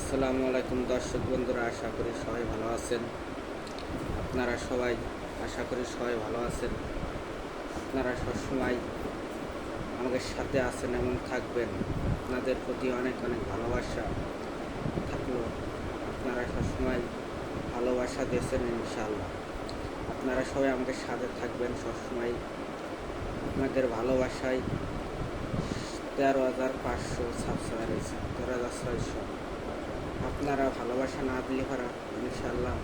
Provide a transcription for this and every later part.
আসসালামু আলাইকুম দর্শক বন্ধুরা, আশা করি সবাই ভালো আছেন। আপনারা সবাই আশা করি সবাই ভালো আছেন। আপনারা সবসময় আমাদের সাথে আছেন এবং থাকবেন। আপনাদের প্রতি অনেক অনেক ভালোবাসা থাকলো। আপনারা সবসময় ভালোবাসা দিয়েছেন, ইনশাআল্লাহ আপনারা সবাই আমাদের সাথে থাকবেন সবসময়। আপনাদের ভালোবাসায় 13,500 সাবস্ক্রাইবার হয়েছে, 13,600। আপনারা ভালোবাসা না দিলে পারা ইনশাআল্লাহ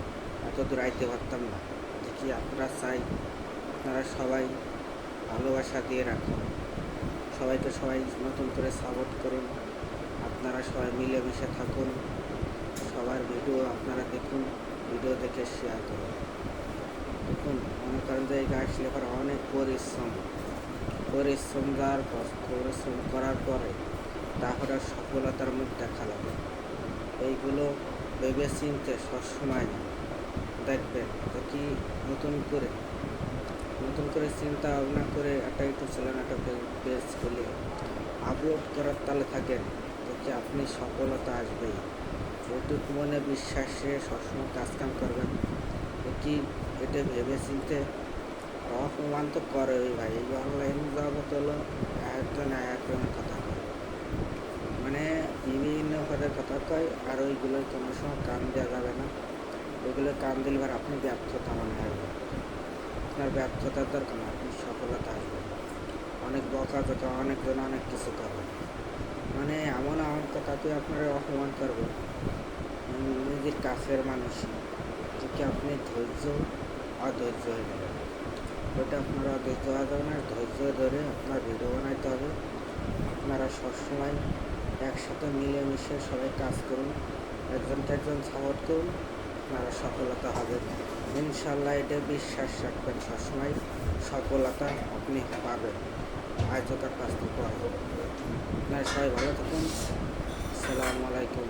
এত দূর আইতে পারতাম না। দেখি আপনারা চাই আপনারা সবাই ভালোবাসা দিয়ে রাখুন, সবাইকে সবাই নতুন করে সাপোর্ট করুন। আপনারা সবাই মিলেমিশে থাকুন, সবার ভিডিও আপনারা দেখুন, ভিডিও দেখে শেয়ার করুন। দেখুন, মনে করেন যে এই গাছ লেখার অনেক পরিশ্রম যাওয়ার পর, পরিশ্রম করার পরে তারপরে সফলতার মুখ দেখা লাগে। এইগুলো ভেবে চিনতে সবসময় দেখবেন। দেখি নতুন করে চিন্তা ভাবনা করে একটা ইউটিউব চ্যানেল, একটা পেজ খুলে আপলোড করার তালে থাকেন, দেখি আপনি সফলতা আসবেই। যেটুক মনে বিশ্বাসে সবসময় কাজকাম করবেন। দেখি এটা ভেবে চিনতে অপমান তো করে ওই ভাই। এই অনলাইন জগৎ হলো একজনের কথা কয়, মানে বিভিন্ন পদের কথা কয়, আর ওইগুলোর কোনো সময় কান দেওয়া যাবে না। ওইগুলো কান দিলে এবার আপনি ব্যর্থতা মনে হবে। আপনার ব্যর্থতার দরকার না, আপনি সফলতা আসবে। অনেক বকাঝকা, অনেকজন অনেক কিছু করবে, মানে এমন কথাকে আপনারা অপমান করবে নিজের কাছের মানুষই। দেখি আপনি অধৈর্য হয়ে গেলেন। ওইটা আপনারা অধৈর্য হওয়া যাবে না, ধৈর্য ধরে আপনার ভিডিও বানাইতে হবে। আপনারা সবসময় একসাথে মিলেমিশে সবাই কাজ করুন, একজনকে একজন সাপোর্ট করুন, আপনারা সফলতা হবেন ইনশাল্লাহ। এটা বিশ্বাস রাখবেন, সবসময় সফলতা আপনি পাবেন। আজকার কাজ তো পাবেন। আপনারা সবাই ভালো থাকুন। আসসালামু আলাইকুম।